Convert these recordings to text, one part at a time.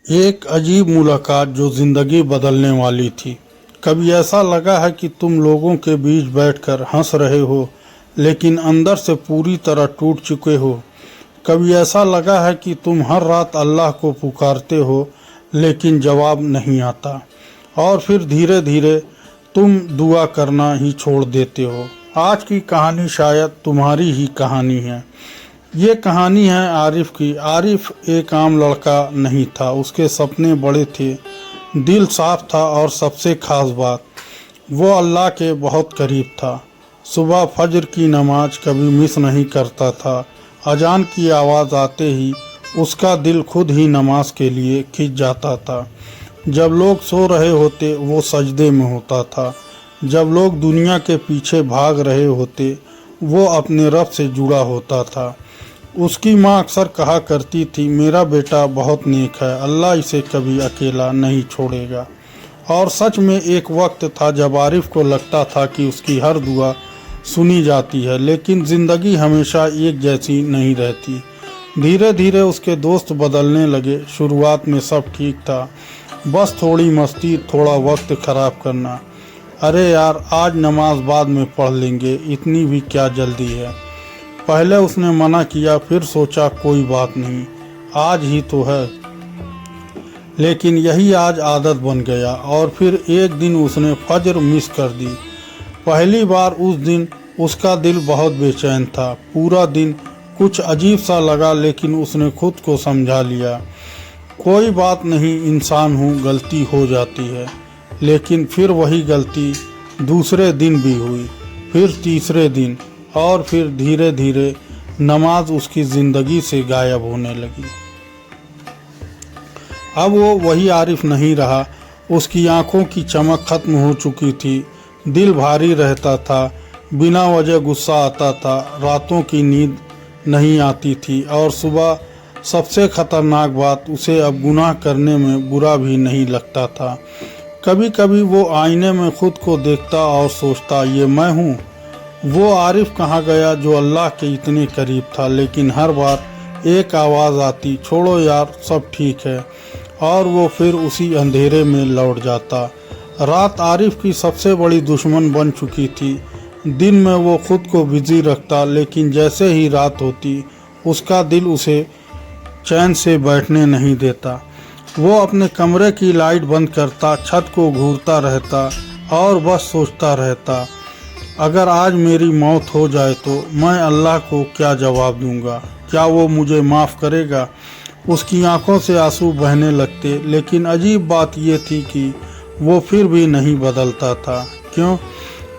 एक अजीब मुलाकात जो ज़िंदगी बदलने वाली थी। कभी ऐसा लगा है कि तुम लोगों के बीच बैठकर हंस रहे हो, लेकिन अंदर से पूरी तरह टूट चुके हो। कभी ऐसा लगा है कि तुम हर रात अल्लाह को पुकारते हो, लेकिन जवाब नहीं आता। और फिर धीरे धीरे तुम दुआ करना ही छोड़ देते हो। आज की कहानी शायद तुम्हारी ही कहानी है। ये कहानी है आरिफ की। आरिफ एक आम लड़का नहीं था, उसके सपने बड़े थे, दिल साफ था और सबसे खास बात, वो अल्लाह के बहुत करीब था। सुबह फजर की नमाज कभी मिस नहीं करता था। अजान की आवाज़ आते ही उसका दिल खुद ही नमाज के लिए खिंच जाता था। जब लोग सो रहे होते वो सजदे में होता था। जब लोग दुनिया के पीछे भाग रहे होते वो अपने रब से जुड़ा होता था। उसकी माँ अक्सर कहा करती थी, मेरा बेटा बहुत नेक है, अल्लाह इसे कभी अकेला नहीं छोड़ेगा। और सच में एक वक्त था जब आरिफ को लगता था कि उसकी हर दुआ सुनी जाती है, लेकिन ज़िंदगी हमेशा एक जैसी नहीं रहती। धीरे धीरे उसके दोस्त बदलने लगे। शुरुआत में सब ठीक था, बस थोड़ी मस्ती, थोड़ा वक्त ख़राब करना। अरे यार, आज नमाज बाद में पढ़ लेंगे, इतनी भी क्या जल्दी है। पहले उसने मना किया, फिर सोचा कोई बात नहीं, आज ही तो है। लेकिन यही आज आदत बन गया। और फिर एक दिन उसने फजर मिस कर दी। पहली बार उस दिन उसका दिल बहुत बेचैन था। पूरा दिन कुछ अजीब सा लगा, लेकिन उसने खुद को समझा लिया, कोई बात नहीं, इंसान हूँ, गलती हो जाती है। लेकिन फिर वही गलती दूसरे दिन भी हुई, फिर तीसरे दिन, और फिर धीरे धीरे नमाज उसकी ज़िंदगी से गायब होने लगी। अब वो वही आरिफ नहीं रहा। उसकी आंखों की चमक खत्म हो चुकी थी, दिल भारी रहता था, बिना वजह गुस्सा आता था, रातों की नींद नहीं आती थी, और सुबह सबसे खतरनाक बात, उसे अब गुनाह करने में बुरा भी नहीं लगता था। कभी कभी वो आईने में खुद को देखता और सोचता, ये मैं हूँ? वो आरिफ कहाँ गया जो अल्लाह के इतने करीब था? लेकिन हर बार एक आवाज़ आती, छोड़ो यार, सब ठीक है, और वो फिर उसी अंधेरे में लौट जाता। रात आरिफ की सबसे बड़ी दुश्मन बन चुकी थी। दिन में वो खुद को बिजी रखता, लेकिन जैसे ही रात होती उसका दिल उसे चैन से बैठने नहीं देता। वो अपने कमरे की लाइट बंद करता, छत को घूरता रहता और बस सोचता रहता, अगर आज मेरी मौत हो जाए तो मैं अल्लाह को क्या जवाब दूंगा? क्या वो मुझे माफ़ करेगा? उसकी आंखों से आंसू बहने लगते। लेकिन अजीब बात ये थी कि वो फिर भी नहीं बदलता था। क्यों?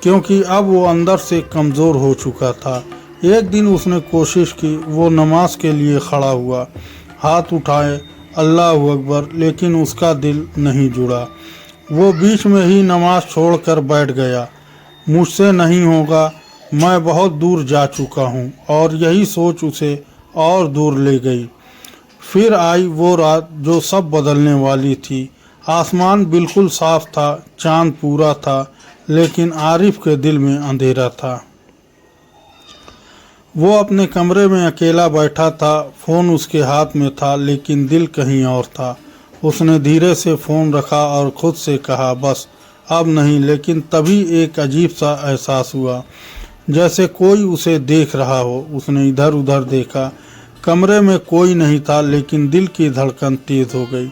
क्योंकि अब वो अंदर से कमज़ोर हो चुका था। एक दिन उसने कोशिश की, वो नमाज के लिए खड़ा हुआ, हाथ उठाए, अल्लाह अकबर, लेकिन उसका दिल नहीं जुड़ा। वो बीच में ही नमाज छोड़कर बैठ गया। मुझसे नहीं होगा, मैं बहुत दूर जा चुका हूँ। और यही सोच उसे और दूर ले गई। फिर आई वो रात जो सब बदलने वाली थी। आसमान बिल्कुल साफ था, चांद पूरा था, लेकिन आरिफ के दिल में अंधेरा था। वो अपने कमरे में अकेला बैठा था, फ़ोन उसके हाथ में था, लेकिन दिल कहीं और था। उसने धीरे से फ़ोन रखा और खुद से कहा, बस अब नहीं। लेकिन तभी एक अजीब सा एहसास हुआ, जैसे कोई उसे देख रहा हो। उसने इधर उधर देखा, कमरे में कोई नहीं था, लेकिन दिल की धड़कन तेज़ हो गई।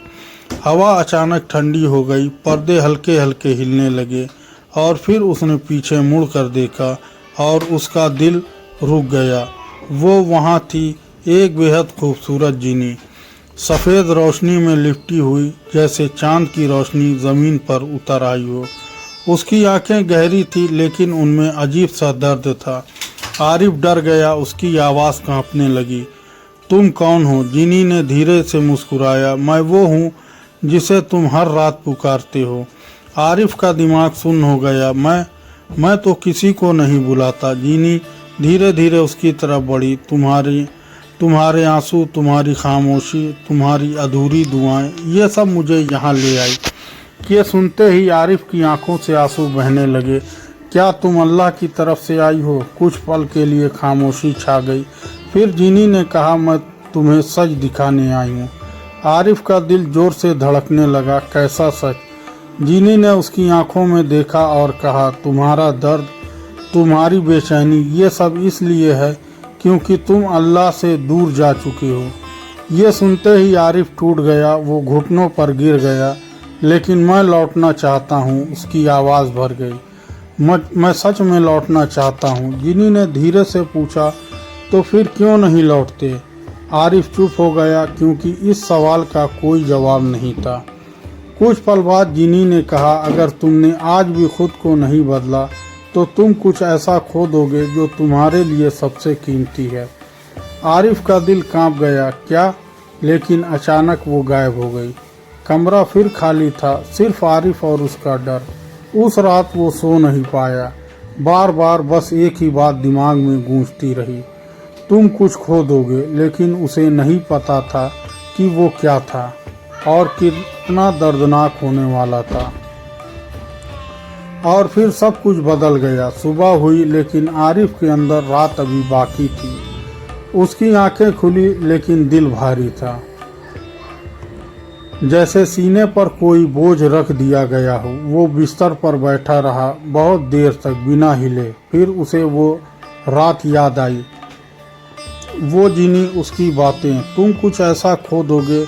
हवा अचानक ठंडी हो गई, पर्दे हल्के हल्के हिलने लगे, और फिर उसने पीछे मुड़कर देखा और उसका दिल रुक गया। वो वहाँ थी, एक बेहद खूबसूरत जीनी, सफ़ेद रोशनी में लिपटी हुई, जैसे चांद की रोशनी ज़मीन पर उतर आई हो। उसकी आंखें गहरी थी, लेकिन उनमें अजीब सा दर्द था। आरिफ डर गया, उसकी आवाज़ कांपने लगी। तुम कौन हो? जीनी ने धीरे से मुस्कुराया, मैं वो हूँ जिसे तुम हर रात पुकारते हो। आरिफ का दिमाग सुन्न हो गया। मैं तो किसी को नहीं बुलाता। जीनी धीरे धीरे उसकी तरफ बढ़ी। तुम्हारे आंसू, तुम्हारी खामोशी, तुम्हारी अधूरी दुआएं, ये सब मुझे यहाँ ले आई। ये सुनते ही आरिफ की आंखों से आंसू बहने लगे। क्या तुम अल्लाह की तरफ से आई हो? कुछ पल के लिए खामोशी छा गई। फिर जीनी ने कहा, मैं तुम्हें सच दिखाने आई हूँ। आरिफ का दिल जोर से धड़कने लगा। कैसा सच? जीनी ने उसकी आंखों में देखा और कहा, तुम्हारा दर्द, तुम्हारी बेचैनी, ये सब इसलिए है क्योंकि तुम अल्लाह से दूर जा चुके हो। ये सुनते ही आरिफ टूट गया, वो घुटनों पर गिर गया। लेकिन मैं लौटना चाहता हूँ, उसकी आवाज़ भर गई। मैं सच में लौटना चाहता हूँ। जिनी ने धीरे से पूछा, तो फिर क्यों नहीं लौटते? आरिफ चुप हो गया क्योंकि इस सवाल का कोई जवाब नहीं था। कुछ पल बाद जिनी ने कहा, अगर तुमने आज भी खुद को नहीं बदला तो तुम कुछ ऐसा खो दोगे जो तुम्हारे लिए सबसे कीमती है। आरिफ का दिल कांप गया। क्या? लेकिन अचानक वो गायब हो गई। कमरा फिर खाली था, सिर्फ आरिफ और उसका डर। उस रात वो सो नहीं पाया। बार बार बस एक ही बात दिमाग में गूंजती रही, तुम कुछ खो दोगे। लेकिन उसे नहीं पता था कि वो क्या था और कितना दर्दनाक होने वाला था। और फिर सब कुछ बदल गया। सुबह हुई लेकिन आरिफ के अंदर रात अभी बाकी थी। उसकी आंखें खुली लेकिन दिल भारी था, जैसे सीने पर कोई बोझ रख दिया गया हो। वो बिस्तर पर बैठा रहा बहुत देर तक बिना हिले। फिर उसे वो रात याद आई, वो जिनी, उसकी बातें, तुम कुछ ऐसा खो दोगे।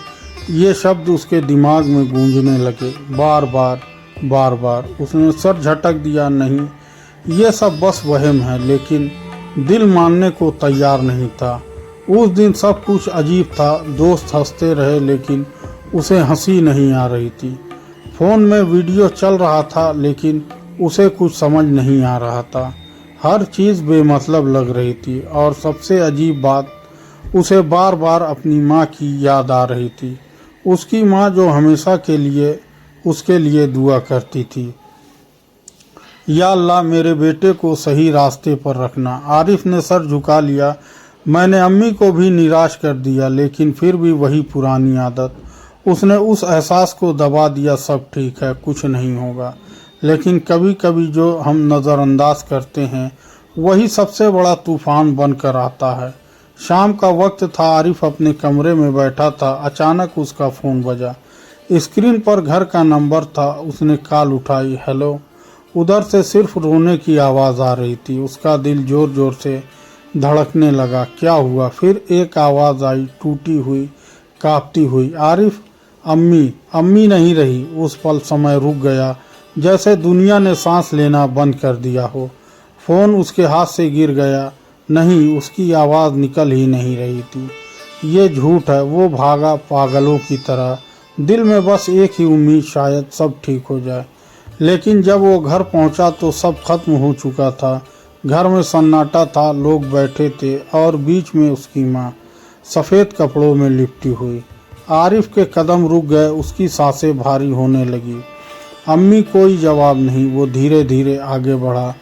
ये शब्द उसके दिमाग में गूंजने लगे बार बार बार बार। उसने सर झटक दिया, नहीं, ये सब बस वहम है। लेकिन दिल मानने को तैयार नहीं था। उस दिन सब कुछ अजीब था। दोस्त हंसते रहे लेकिन उसे हंसी नहीं आ रही थी। फ़ोन में वीडियो चल रहा था लेकिन उसे कुछ समझ नहीं आ रहा था। हर चीज़ बेमतलब लग रही थी और सबसे अजीब बात, उसे बार बार अपनी माँ की याद आ रही थी। उसकी माँ जो हमेशा के लिए उसके लिए दुआ करती थी, या अल्लाह मेरे बेटे को सही रास्ते पर रखना। आरिफ ने सर झुका लिया। मैंने अम्मी को भी निराश कर दिया लेकिन फिर भी वही पुरानी आदत। उसने उस एहसास को दबा दिया, सब ठीक है, कुछ नहीं होगा। लेकिन कभी कभी जो हम नज़रअंदाज करते हैं वही सबसे बड़ा तूफान बनकर आता है। शाम का वक्त था। आरिफ अपने कमरे में बैठा था। अचानक उसका फ़ोन बजा। स्क्रीन पर घर का नंबर था। उसने कॉल उठाई। हेलो। उधर से सिर्फ रोने की आवाज़ आ रही थी। उसका दिल जोर जोर से धड़कने लगा। क्या हुआ? फिर एक आवाज़ आई, टूटी हुई, कांपती हुई, आरिफ। अम्मी। अम्मी नहीं रही। उस पल समय रुक गया, जैसे दुनिया ने सांस लेना बंद कर दिया हो। फ़ोन उसके हाथ से गिर गया। नहीं, उसकी आवाज़ निकल ही नहीं रही थी। ये झूठ है। वो भागा पागलों की तरह। दिल में बस एक ही उम्मीद, शायद सब ठीक हो जाए। लेकिन जब वो घर पहुंचा तो सब खत्म हो चुका था। घर में सन्नाटा था, लोग बैठे थे और बीच में उसकी माँ, सफ़ेद कपड़ों में लिपटी हुई। आरिफ के कदम रुक गए, उसकी सांसें भारी होने लगी। अम्मी, कोई जवाब नहीं। वो धीरे धीरे आगे बढ़ा,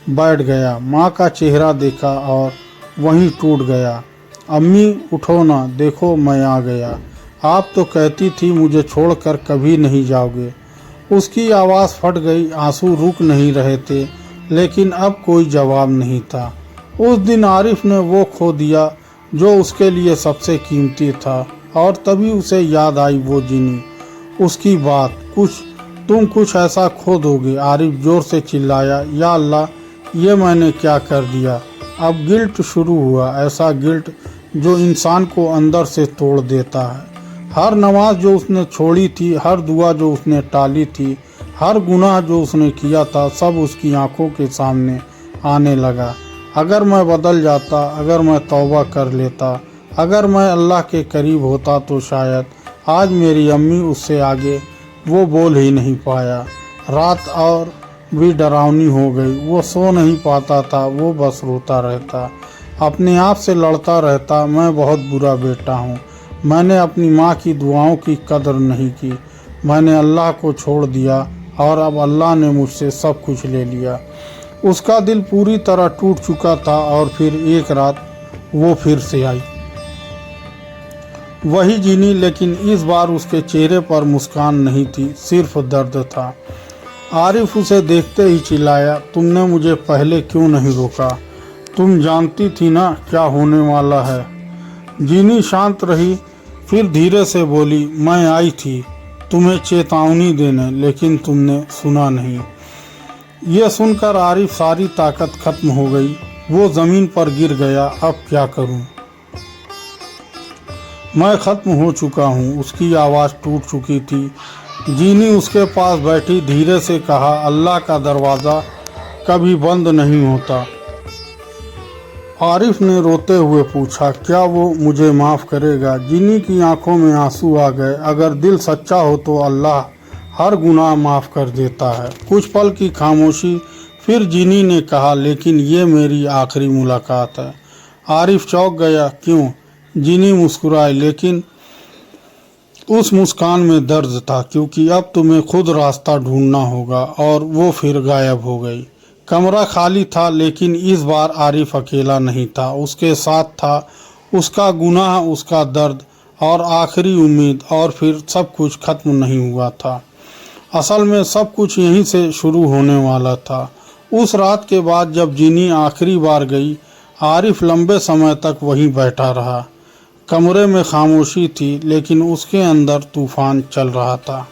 बैठ गया। माँ का चेहरा देखा और वहीं टूट गया। अम्मी, उठो ना, देखो मैं आ गया। आप तो कहती थी मुझे छोड़कर कभी नहीं जाओगे। उसकी आवाज़ फट गई। आंसू रुक नहीं रहे थे लेकिन अब कोई जवाब नहीं था। उस दिन आरिफ ने वो खो दिया जो उसके लिए सबसे कीमती था। और तभी उसे याद आई वो जिनी, उसकी बात, तुम कुछ ऐसा खो दोगे। आरिफ जोर से चिल्लाया, या अल्लाह, ये मैंने क्या कर दिया? अब गिल्ट शुरू हुआ, ऐसा गिल्ट जो इंसान को अंदर से तोड़ देता है। हर नमाज जो उसने छोड़ी थी, हर दुआ जो उसने टाली थी, हर गुनाह जो उसने किया था, सब उसकी आंखों के सामने आने लगा। अगर मैं बदल जाता, अगर मैं तौबा कर लेता, अगर मैं अल्लाह के करीब होता तो शायद आज मेरी अम्मी उससे आगे वो बोल ही नहीं पाया। रात और भी डरावनी हो गई। वो सो नहीं पाता था, वो बस रोता रहता, अपने आप से लड़ता रहता। मैं बहुत बुरा बेटा हूँ। मैंने अपनी माँ की दुआओं की कदर नहीं की। मैंने अल्लाह को छोड़ दिया और अब अल्लाह ने मुझसे सब कुछ ले लिया। उसका दिल पूरी तरह टूट चुका था। और फिर एक रात वो फिर से आई, वही जिनी, लेकिन इस बार उसके चेहरे पर मुस्कान नहीं थी, सिर्फ दर्द था। आरिफ उसे देखते ही चिल्लाया, तुमने मुझे पहले क्यों नहीं रोका? तुम जानती थी ना क्या होने वाला है। जिनी शांत रही। फिर धीरे से बोली, मैं आई थी तुम्हें चेतावनी देने, लेकिन तुमने सुना नहीं। यह सुनकर आरिफ सारी ताकत खत्म हो गई। वो जमीन पर गिर गया। अब क्या करूं? मैं खत्म हो चुका हूं। उसकी आवाज़ टूट चुकी थी। जीनी उसके पास बैठी धीरे से कहा, अल्लाह का दरवाज़ा कभी बंद नहीं होता। आरिफ ने रोते हुए पूछा, क्या वो मुझे माफ़ करेगा? जीनी की आंखों में आंसू आ गए। अगर दिल सच्चा हो तो अल्लाह हर गुनाह माफ़ कर देता है। कुछ पल की खामोशी, फिर जीनी ने कहा, लेकिन ये मेरी आखिरी मुलाकात है। आरिफ चौंक गया। क्यों? जीनी मुस्कुराई, लेकिन उस मुस्कान में दर्द था, क्योंकि अब तुम्हें खुद रास्ता ढूंढना होगा। और वो फिर गायब हो गई। कमरा खाली था, लेकिन इस बार आरिफ अकेला नहीं था। उसके साथ था उसका गुनाह, उसका दर्द और आखिरी उम्मीद। और फिर सब कुछ खत्म नहीं हुआ था। असल में सब कुछ यहीं से शुरू होने वाला था। उस रात के बाद जब जीनी आखिरी बार गई, आरिफ लंबे समय तक वहीं बैठा रहा। कमरे में खामोशी थी, लेकिन उसके अंदर तूफान चल रहा था।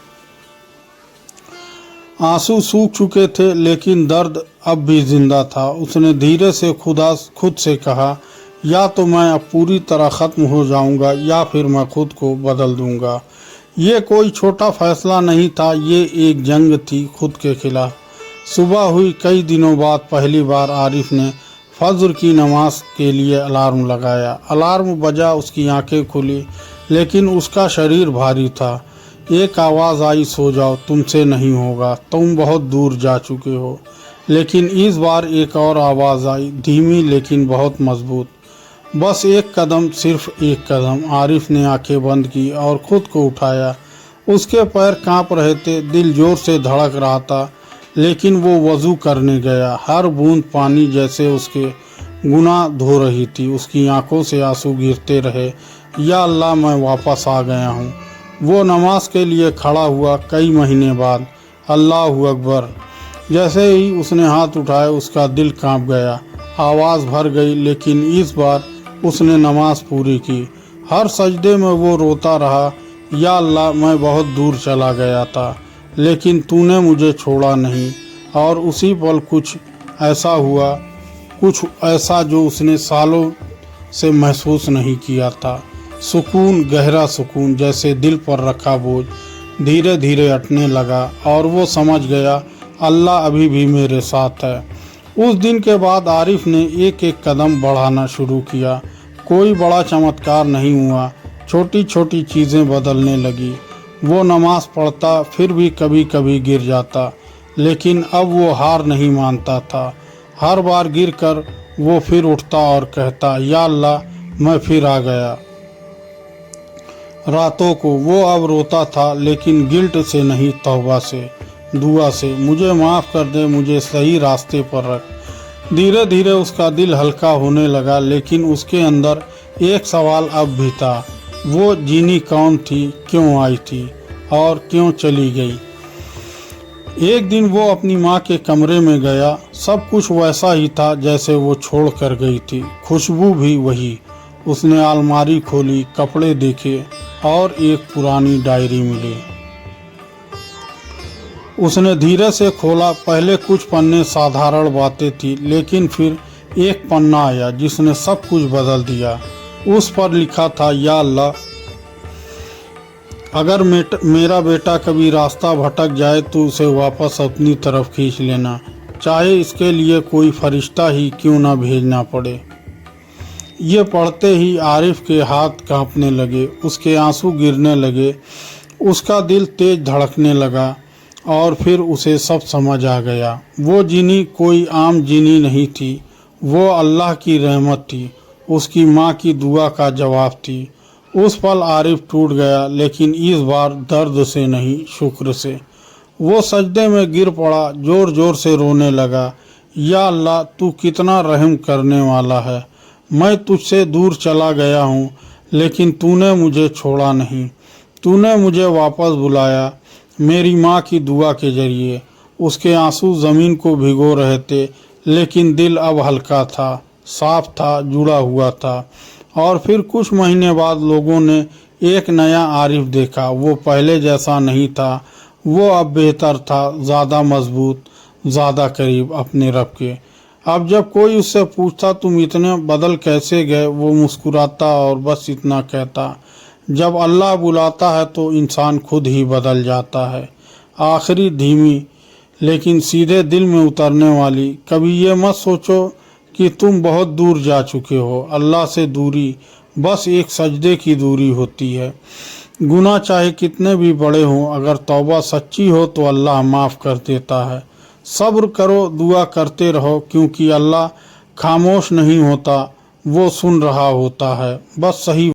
आंसू सूख चुके थे, लेकिन दर्द अब भी जिंदा था। उसने धीरे से खुद से कहा, या तो मैं अब पूरी तरह ख़त्म हो जाऊंगा, या फिर मैं खुद को बदल दूंगा। ये कोई छोटा फैसला नहीं था, ये एक जंग थी खुद के खिलाफ। सुबह हुई। कई दिनों बाद पहली बार आरिफ ने फज्र की नमाज के लिए अलार्म लगाया। अलार्म बजा, उसकी आंखें खुली, लेकिन उसका शरीर भारी था। एक आवाज़ आई, सो जाओ, तुमसे नहीं होगा, तुम बहुत दूर जा चुके हो। लेकिन इस बार एक और आवाज़ आई, धीमी लेकिन बहुत मजबूत, बस एक कदम, सिर्फ एक कदम। आरिफ ने आंखें बंद की और खुद को उठाया। उसके पैर कांप रहे थे, दिल जोर से धड़क रहा था, लेकिन वो वज़ू करने गया। हर बूंद पानी जैसे उसके गुनाह धो रही थी। उसकी आंखों से आंसू गिरते रहे। या अल्लाह, मैं वापस आ गया हूँ। वो नमाज के लिए खड़ा हुआ कई महीने बाद। अल्लाहु अकबर। जैसे ही उसने हाथ उठाए, उसका दिल कांप गया। आवाज़ भर गई, लेकिन इस बार उसने नमाज पूरी की। हर सजदे में वो रोता रहा, या अल्लाह, मैं बहुत दूर चला गया था, लेकिन तूने मुझे छोड़ा नहीं। और उसी पल कुछ ऐसा हुआ, कुछ ऐसा जो उसने सालों से महसूस नहीं किया था। सुकून, गहरा सुकून, जैसे दिल पर रखा बोझ धीरे धीरे हटने लगा। और वो समझ गया, अल्लाह अभी भी मेरे साथ है। उस दिन के बाद आरिफ ने एक एक कदम बढ़ाना शुरू किया। कोई बड़ा चमत्कार नहीं हुआ, छोटी छोटी चीज़ें बदलने लगी। वो नमाज पढ़ता, फिर भी कभी कभी गिर जाता, लेकिन अब वो हार नहीं मानता था। हर बार गिरकर वो फिर उठता और कहता, या अल्लाह, मैं फिर आ गया। रातों को वो अब रोता था, लेकिन गिल्ट से नहीं, तौबा से, दुआ से, मुझे माफ़ कर दे, मुझे सही रास्ते पर रख। धीरे धीरे उसका दिल हल्का होने लगा, लेकिन उसके अंदर एक सवाल अब भी था। वो जीनी कौन थी, क्यों आई थी और क्यों चली गई? एक दिन वो अपनी माँ के कमरे में गया। सब कुछ वैसा ही था जैसे वो छोड़ कर गई थी। खुशबू भी वही। उसने अलमारी खोली, कपड़े देखे और एक पुरानी डायरी मिली। उसने धीरे से खोला। पहले कुछ पन्ने साधारण बातें थी, लेकिन फिर एक पन्ना आया जिसने सब कुछ बदल दिया। उस पर लिखा था, या अल्लाह, अगर मेरा बेटा कभी रास्ता भटक जाए तो उसे वापस अपनी तरफ खींच लेना, चाहे इसके लिए कोई फरिश्ता ही क्यों ना भेजना पड़े। ये पढ़ते ही आरिफ के हाथ कांपने लगे, उसके आंसू गिरने लगे, उसका दिल तेज धड़कने लगा। और फिर उसे सब समझ आ गया। वो जीनी कोई आम जीनी नहीं थी, वो अल्लाह की रहमत थी, उसकी माँ की दुआ का जवाब थी। उस पल आरिफ टूट गया, लेकिन इस बार दर्द से नहीं, शुक्र से। वो सजदे में गिर पड़ा, जोर जोर से रोने लगा। या अल्लाह, तू कितना रहम करने वाला है। मैं तुझसे दूर चला गया हूँ, लेकिन तूने मुझे छोड़ा नहीं। तूने मुझे वापस बुलाया, मेरी माँ की दुआ के जरिए। उसके आंसू ज़मीन को भिगो रहे थे, लेकिन दिल अब हल्का था, साफ था, जुड़ा हुआ था। और फिर कुछ महीने बाद लोगों ने एक नया आरिफ देखा। वो पहले जैसा नहीं था, वो अब बेहतर था, ज़्यादा मजबूत, ज़्यादा करीब अपने रब के। अब जब कोई उससे पूछता तुम इतने बदल कैसे गए, वो मुस्कुराता और बस इतना कहता, जब अल्लाह बुलाता है तो इंसान खुद ही बदल जाता है। आखिरी धीमी लेकिन सीधे दिल में उतरने वाली, कभी ये मत सोचो कि तुम बहुत दूर जा चुके हो। अल्लाह से दूरी बस एक सजदे की दूरी होती है। गुनाह चाहे कितने भी बड़े हों, अगर तौबा सच्ची हो तो अल्लाह माफ़ कर देता है। सब्र करो, दुआ करते रहो, क्योंकि अल्लाह खामोश नहीं होता, वो सुन रहा होता है। बस सही